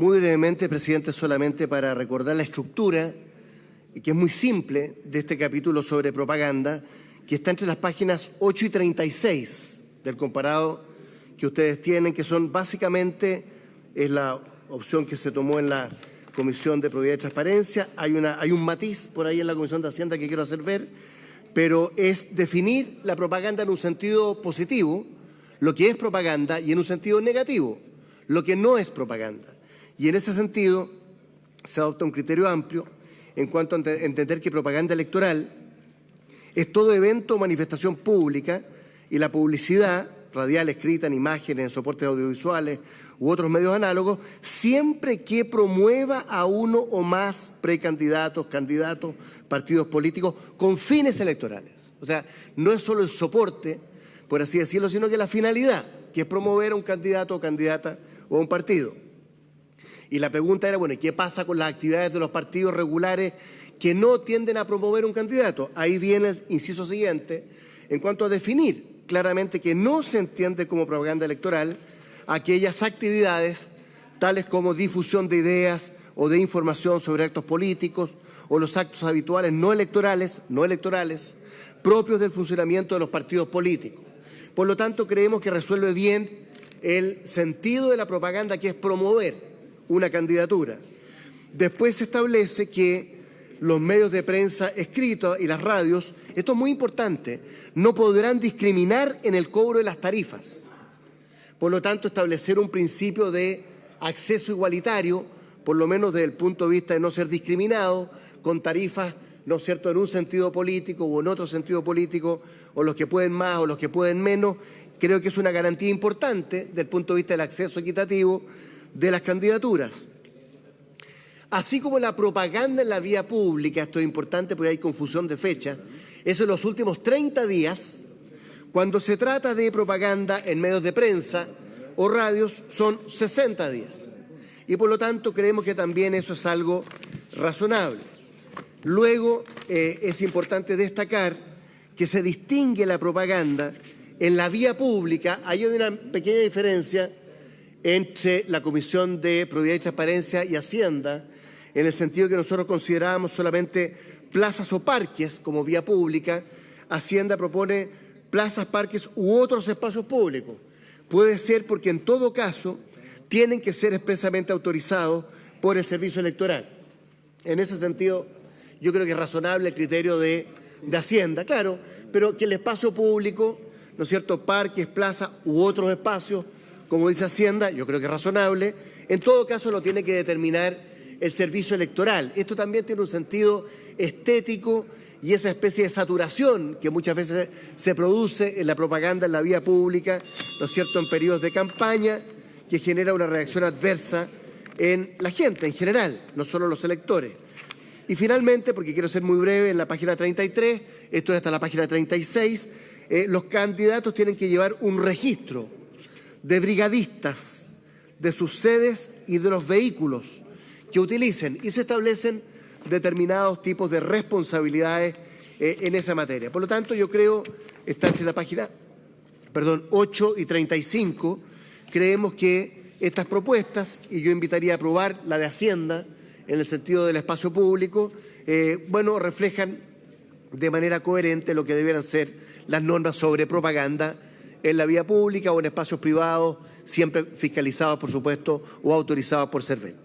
Muy brevemente, presidente, solamente para recordar la estructura, que es muy simple, de este capítulo sobre propaganda, que está entre las páginas 8 y 36 del comparado que ustedes tienen, que son básicamente, es la opción que se tomó en la Comisión de Probidad y Transparencia. Hay un matiz por ahí en la Comisión de Hacienda que quiero hacer ver, pero es definir la propaganda en un sentido positivo, lo que es propaganda, y en un sentido negativo, lo que no es propaganda. Y en ese sentido se adopta un criterio amplio en cuanto a entender que propaganda electoral es todo evento o manifestación pública y la publicidad, radial, escrita, en imágenes, en soportes audiovisuales u otros medios análogos, siempre que promueva a uno o más precandidatos, candidatos, partidos políticos con fines electorales. O sea, no es solo el soporte, por así decirlo, sino que la finalidad, que es promover a un candidato o candidata o a un partido. Y la pregunta era, bueno, ¿y qué pasa con las actividades de los partidos regulares que no tienden a promover un candidato? Ahí viene el inciso siguiente, en cuanto a definir claramente que no se entiende como propaganda electoral aquellas actividades tales como difusión de ideas o de información sobre actos políticos o los actos habituales no electorales propios del funcionamiento de los partidos políticos. Por lo tanto, creemos que resuelve bien el sentido de la propaganda, que es promover una candidatura. Después se establece que los medios de prensa escritos y las radios, esto es muy importante, no podrán discriminar en el cobro de las tarifas. Por lo tanto, establecer un principio de acceso igualitario, por lo menos desde el punto de vista de no ser discriminado, con tarifas, ¿no es cierto?, en un sentido político o en otro sentido político, o los que pueden más o los que pueden menos, creo que es una garantía importante desde el punto de vista del acceso equitativo de las candidaturas. Así como la propaganda en la vía pública, esto es importante porque hay confusión de fecha, eso en los últimos 30 días, cuando se trata de propaganda en medios de prensa o radios, son 60 días. Y por lo tanto creemos que también eso es algo razonable. Luego es importante destacar que se distingue la propaganda en la vía pública. Ahí hay una pequeña diferencia entre la Comisión de Probidad y Transparencia y Hacienda, en el sentido que nosotros considerábamos solamente plazas o parques como vía pública. Hacienda propone plazas, parques u otros espacios públicos. Puede ser porque en todo caso tienen que ser expresamente autorizados por el Servicio Electoral. En ese sentido, yo creo que es razonable el criterio de Hacienda, claro, pero que el espacio público, ¿no es cierto?, parques, plazas u otros espacios, como dice Hacienda, yo creo que es razonable. En todo caso, lo tiene que determinar el Servicio Electoral. Esto también tiene un sentido estético y esa especie de saturación que muchas veces se produce en la propaganda en la vía pública, ¿no es cierto?, en periodos de campaña, que genera una reacción adversa en la gente en general, no solo los electores. Y finalmente, porque quiero ser muy breve, en la página 33, esto es hasta la página 36, los candidatos tienen que llevar un registro de brigadistas, de sus sedes y de los vehículos que utilicen, y se establecen determinados tipos de responsabilidades en esa materia. Por lo tanto, yo creo, está entre la página 8 y 35, creemos que estas propuestas, y yo invitaría a aprobar la de Hacienda en el sentido del espacio público, reflejan de manera coherente lo que debieran ser las normas sobre propaganda en la vía pública o en espacios privados, siempre fiscalizados, por supuesto, o autorizados por CERVEL.